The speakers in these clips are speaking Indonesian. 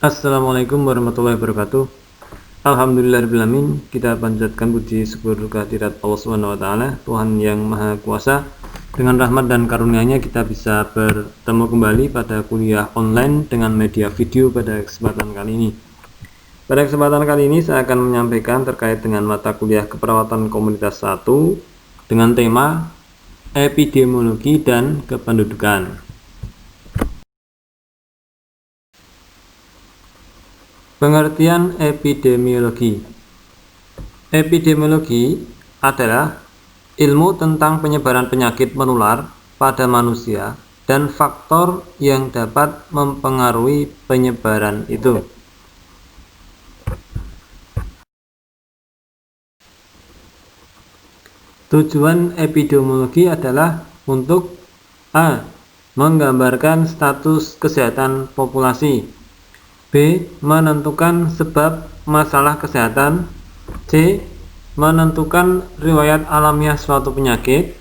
Assalamualaikum warahmatullahi wabarakatuh. Alhamdulillahirrahmanirrahim. Kita panjatkan puji syukur kehadirat Allah Subhanahu wa taala, Tuhan yang Maha Kuasa. Dengan rahmat dan karunia-Nya kita bisa bertemu kembali pada kuliah online dengan media video pada kesempatan kali ini. Pada kesempatan kali ini saya akan menyampaikan terkait dengan mata kuliah keperawatan komunitas 1 dengan tema epidemiologi dan kependudukan. Pengertian epidemiologi. Epidemiologi adalah ilmu tentang penyebaran penyakit menular pada manusia dan faktor yang dapat mempengaruhi penyebaran itu. Tujuan epidemiologi adalah untuk A. Menggambarkan status kesehatan populasi, B. Menentukan sebab masalah kesehatan, C. Menentukan riwayat alamiah suatu penyakit,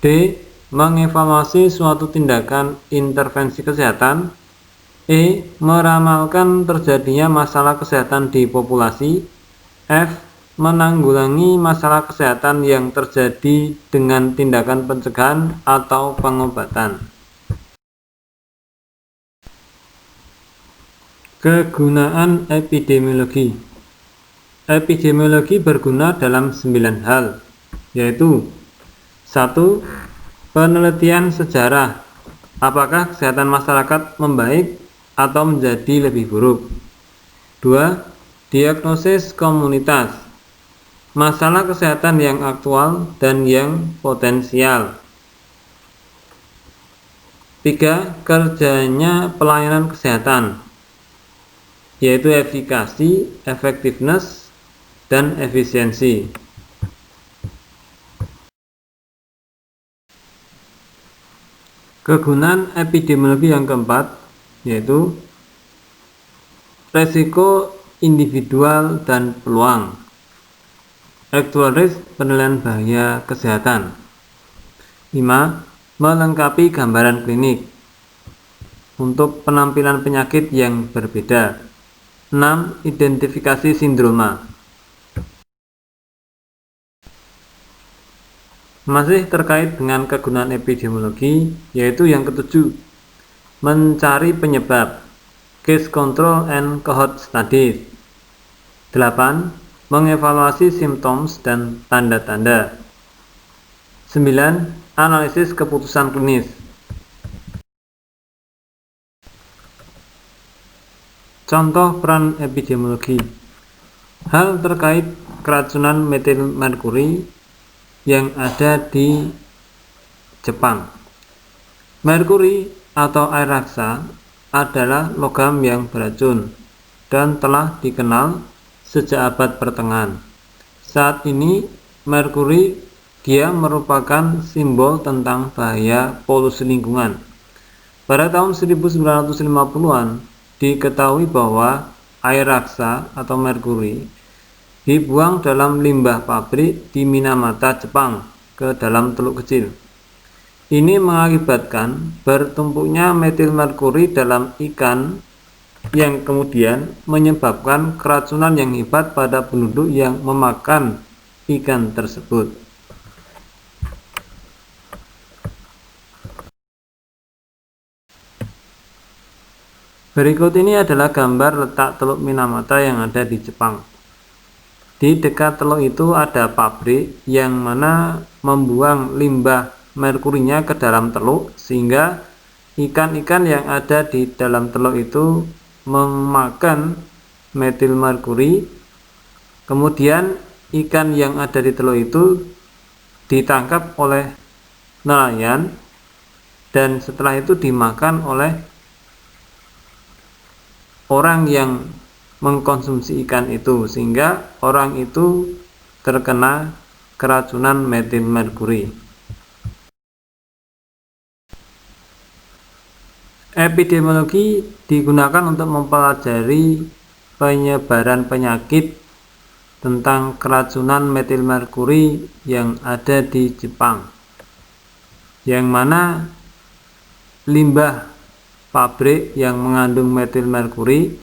D. Mengevaluasi suatu tindakan intervensi kesehatan, E. Meramalkan terjadinya masalah kesehatan di populasi, F. Menanggulangi masalah kesehatan yang terjadi dengan tindakan pencegahan atau pengobatan. Kegunaan epidemiologi. Epidemiologi berguna dalam 9 hal, yaitu 1. Penelitian sejarah, apakah kesehatan masyarakat membaik atau menjadi lebih buruk. 2. Diagnosis komunitas, masalah kesehatan yang aktual dan yang potensial. 3. Kerjanya pelayanan kesehatan, yaitu efikasi, effectiveness, dan efisiensi. Kegunaan epidemiologi yang keempat, yaitu resiko individual dan peluang. Actual risk, penilaian bahaya kesehatan. 5. Melengkapi gambaran klinik untuk penampilan penyakit yang berbeda. 6. Identifikasi sindroma. Masih terkait dengan kegunaan epidemiologi, yaitu yang ketujuh, mencari penyebab, case control and cohort studies. 8. Mengevaluasi symptoms dan tanda-tanda. 9. Analisis keputusan klinis. Contoh peran epidemiologi. Hal terkait keracunan metil merkuri yang ada di Jepang. Merkuri atau air raksa adalah logam yang beracun dan telah dikenal sejak abad pertengahan. Saat ini merkuri dia merupakan simbol tentang bahaya polusi lingkungan. Pada tahun 1950-an diketahui bahwa air raksa atau merkuri dibuang dalam limbah pabrik di Minamata, Jepang ke dalam teluk kecil. Ini mengakibatkan bertumpuknya metil merkuri dalam ikan yang kemudian menyebabkan keracunan yang hebat pada penduduk yang memakan ikan tersebut. Berikut ini adalah gambar letak teluk Minamata yang ada di Jepang. Di dekat teluk itu ada pabrik yang mana membuang limbah merkurinya ke dalam teluk, sehingga ikan-ikan yang ada di dalam teluk itu memakan metil merkuri. Kemudian ikan yang ada di teluk itu ditangkap oleh nelayan dan setelah itu dimakan oleh orang yang mengkonsumsi ikan itu, sehingga orang itu terkena keracunan metil merkuri. Epidemiologi digunakan untuk mempelajari penyebaran penyakit tentang keracunan metil merkuri yang ada di Jepang, yang mana limbah pabrik yang mengandung metil merkuri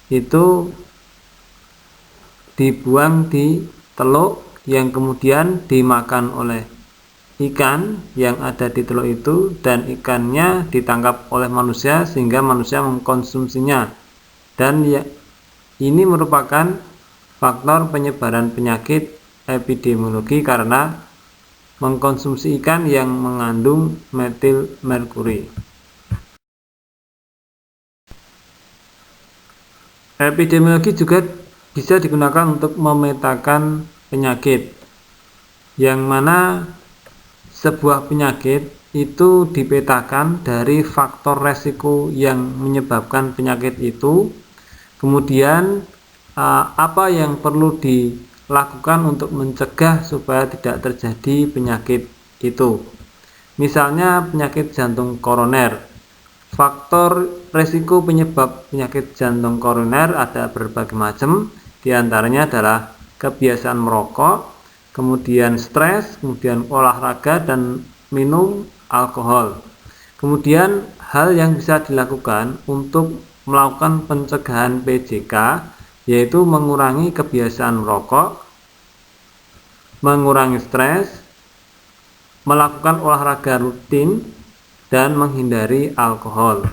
itu dibuang di teluk yang kemudian dimakan oleh ikan yang ada di teluk itu, dan ikannya ditangkap oleh manusia sehingga manusia mengkonsumsinya, dan ini merupakan faktor penyebaran penyakit epidemiologi karena mengkonsumsi ikan yang mengandung metil merkuri. Epidemiologi juga bisa digunakan untuk memetakan penyakit, yang mana sebuah penyakit itu dipetakan dari faktor resiko yang menyebabkan penyakit itu, kemudian apa yang perlu dilakukan untuk mencegah supaya tidak terjadi penyakit itu. Misalnya penyakit jantung koroner. Faktor resiko penyebab penyakit jantung koroner ada berbagai macam, diantaranya adalah kebiasaan merokok, kemudian stres, kemudian olahraga dan minum alkohol. Kemudian hal yang bisa dilakukan untuk melakukan pencegahan PJK yaitu mengurangi kebiasaan merokok, mengurangi stres, melakukan olahraga rutin, dan menghindari alkohol.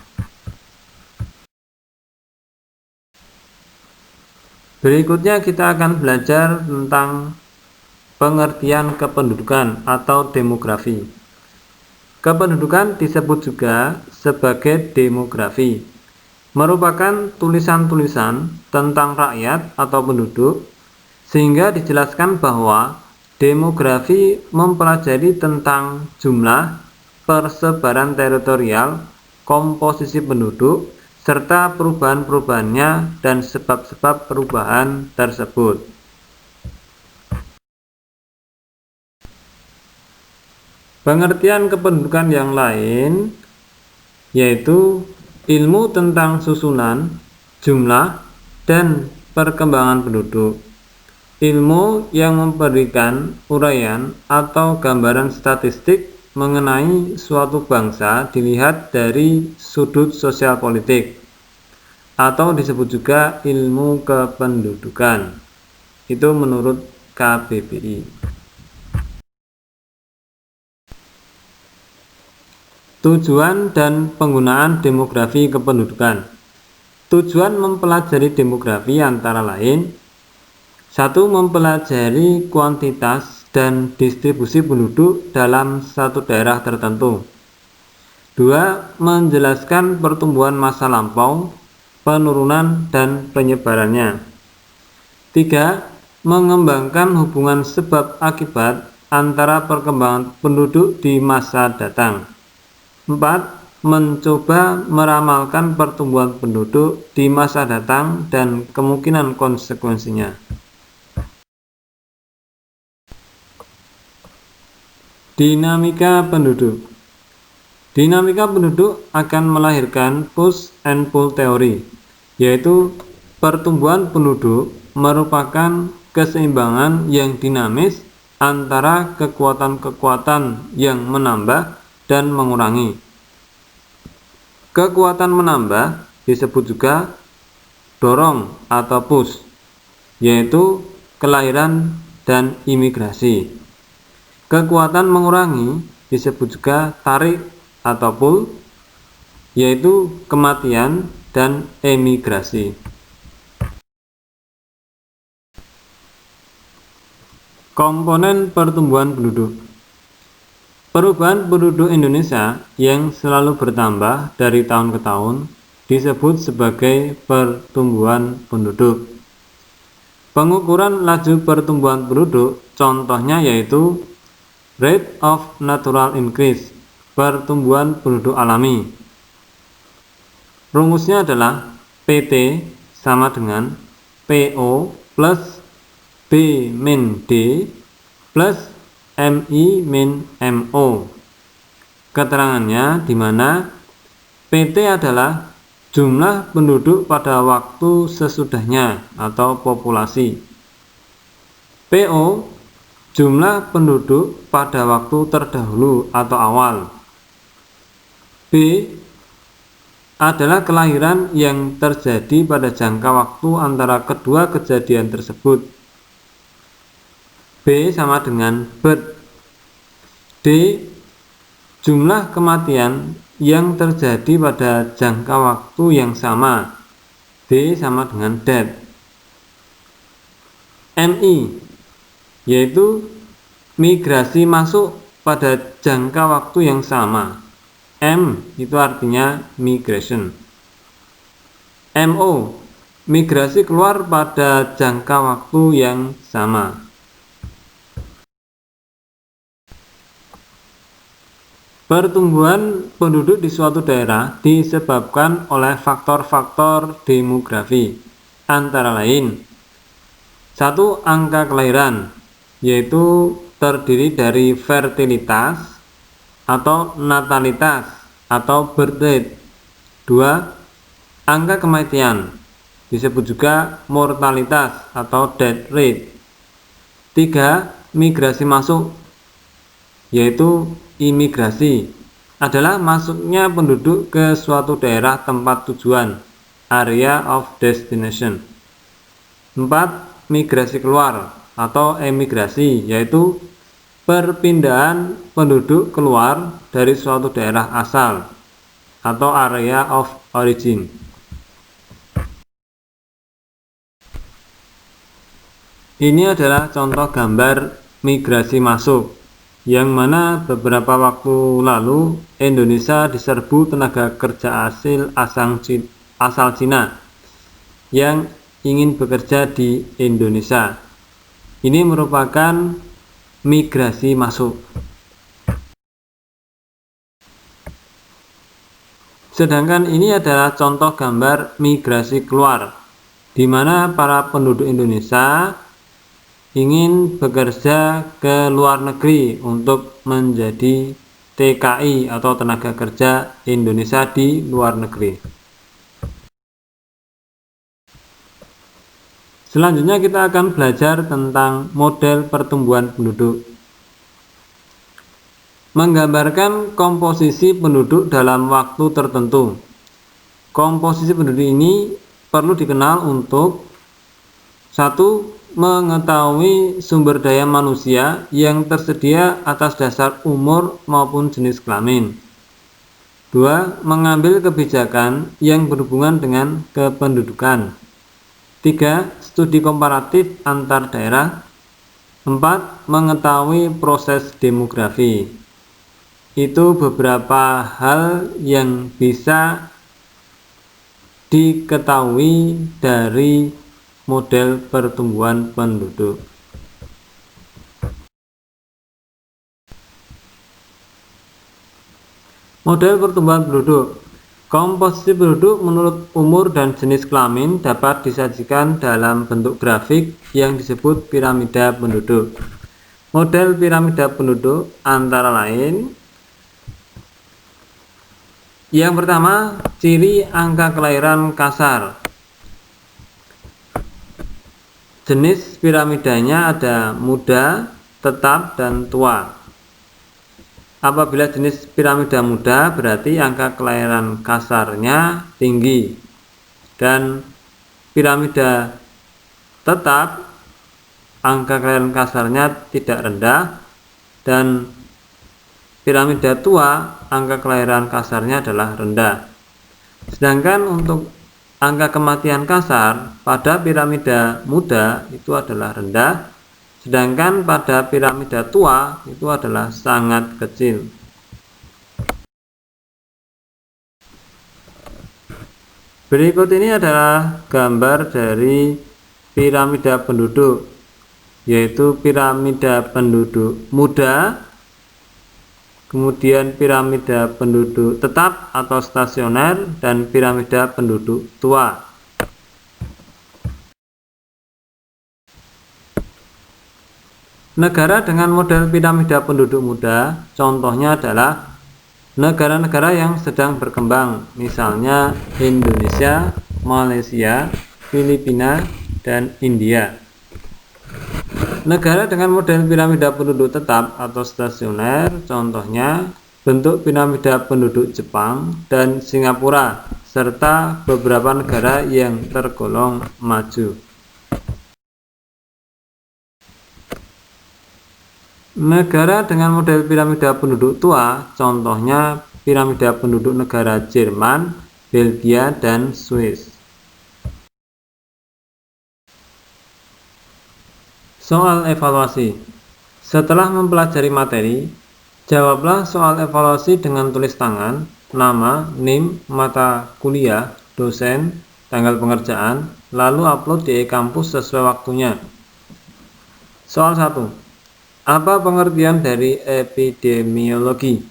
Berikutnya kita akan belajar tentang pengertian kependudukan atau demografi. Kependudukan disebut juga sebagai demografi, merupakan tulisan-tulisan tentang rakyat atau penduduk, sehingga dijelaskan bahwa demografi mempelajari tentang jumlah, persebaran teritorial, komposisi penduduk, serta perubahan-perubahannya dan sebab-sebab perubahan tersebut. Pengertian kependudukan yang lain yaitu ilmu tentang susunan, jumlah, dan perkembangan penduduk. Ilmu yang memberikan uraian atau gambaran statistik mengenai suatu bangsa dilihat dari sudut sosial politik, atau disebut juga ilmu kependudukan. Itu menurut KBBI. Tujuan dan penggunaan demografi kependudukan. Tujuan mempelajari demografi antara lain: 1. Mempelajari kuantitas dan distribusi penduduk dalam satu daerah tertentu. 2. Menjelaskan pertumbuhan masa lampau, penurunan, dan penyebarannya. 3. Mengembangkan hubungan sebab akibat antara perkembangan penduduk di masa datang. 4. Mencoba meramalkan pertumbuhan penduduk di masa datang dan kemungkinan konsekuensinya. Dinamika penduduk. Dinamika penduduk akan melahirkan push and pull teori, yaitu pertumbuhan penduduk merupakan keseimbangan yang dinamis antara kekuatan-kekuatan yang menambah dan mengurangi. Kekuatan menambah disebut juga dorong atau push, yaitu kelahiran dan imigrasi. Kekuatan mengurangi disebut juga tarik atau pull, yaitu kematian dan emigrasi. Komponen pertumbuhan penduduk. Perubahan penduduk Indonesia yang selalu bertambah dari tahun ke tahun disebut sebagai pertumbuhan penduduk. Pengukuran laju pertumbuhan penduduk contohnya yaitu rate of natural increase, pertumbuhan penduduk alami. Rumusnya adalah PT sama dengan PO plus B min D plus MI min MO. Keterangannya di mana PT adalah jumlah penduduk pada waktu sesudahnya atau populasi. PO jumlah penduduk pada waktu terdahulu atau awal. B adalah kelahiran yang terjadi pada jangka waktu antara kedua kejadian tersebut. B sama dengan birth. D. Jumlah kematian yang terjadi pada jangka waktu yang sama. D sama dengan death. MI yaitu migrasi masuk pada jangka waktu yang sama. M itu artinya migration. MO migrasi keluar pada jangka waktu yang sama. Pertumbuhan penduduk di suatu daerah disebabkan oleh faktor-faktor demografi, antara lain 1. Angka kelahiran, yaitu terdiri dari fertilitas atau natalitas atau birth rate. 2. Angka kematian, disebut juga mortalitas atau death rate. 3. Migrasi masuk, yaitu imigrasi, adalah masuknya penduduk ke suatu daerah tempat tujuan, area of destination. 4. Migrasi keluar atau emigrasi, yaitu perpindahan penduduk keluar dari suatu daerah asal atau area of origin. Ini adalah contoh gambar migrasi masuk, yang mana beberapa waktu lalu Indonesia diserbu tenaga kerja asal Cina yang ingin bekerja di Indonesia. Ini merupakan migrasi masuk. Sedangkan ini adalah contoh gambar migrasi keluar, di mana para penduduk Indonesia ingin bekerja ke luar negeri untuk menjadi TKI atau tenaga kerja Indonesia di luar negeri. Selanjutnya kita akan belajar tentang model pertumbuhan penduduk. Menggambarkan komposisi penduduk dalam waktu tertentu. Komposisi penduduk ini perlu dikenal untuk 1. Mengetahui sumber daya manusia yang tersedia atas dasar umur maupun jenis kelamin. 2. Mengambil kebijakan yang berhubungan dengan kependudukan. 3. Studi komparatif antar daerah. 4. Mengetahui proses demografi. Itu beberapa hal yang bisa diketahui dari model pertumbuhan penduduk. Model pertumbuhan penduduk. Komposisi penduduk menurut umur dan jenis kelamin dapat disajikan dalam bentuk grafik yang disebut piramida penduduk. Model piramida penduduk antara lain: yang pertama, ciri angka kelahiran kasar. Jenis piramidanya ada muda, tetap, dan tua. Apabila jenis piramida muda, berarti angka kelahiran kasarnya tinggi, dan piramida tetap, angka kelahiran kasarnya tidak rendah, dan piramida tua, angka kelahiran kasarnya adalah rendah. Sedangkan untuk angka kematian kasar pada piramida muda itu adalah rendah, sedangkan pada piramida tua itu adalah sangat kecil. Berikut ini adalah gambar dari piramida penduduk, yaitu piramida penduduk muda, kemudian piramida penduduk tetap atau stasioner, dan piramida penduduk tua. Negara dengan model piramida penduduk muda, contohnya adalah negara-negara yang sedang berkembang, misalnya Indonesia, Malaysia, Filipina, dan India. Negara dengan model piramida penduduk tetap atau stasioner, contohnya bentuk piramida penduduk Jepang dan Singapura, serta beberapa negara yang tergolong maju. Negara dengan model piramida penduduk tua, contohnya piramida penduduk negara Jerman, Belgia, dan Swiss. Soal evaluasi. Setelah mempelajari materi, jawablah soal evaluasi dengan tulis tangan, nama, NIM, mata kuliah, dosen, tanggal pengerjaan, lalu upload di e-kampus sesuai waktunya. Soal 1. Apa pengertian dari epidemiologi?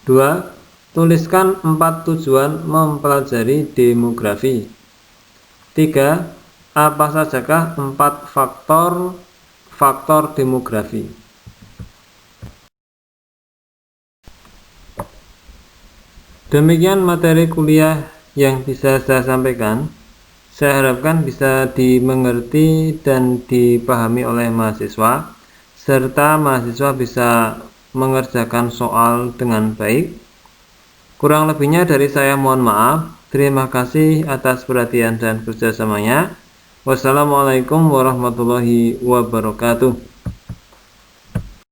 2. Tuliskan 4 tujuan mempelajari demografi. 3. Apa sajakah 4 faktor demografi? Demikian materi kuliah yang bisa saya sampaikan. Saya harapkan bisa dimengerti dan dipahami oleh mahasiswa, serta mahasiswa bisa mengerjakan soal dengan baik. Kurang lebihnya dari saya mohon maaf. Terima kasih atas perhatian dan kerjasamanya. Wassalamualaikum warahmatullahi wabarakatuh.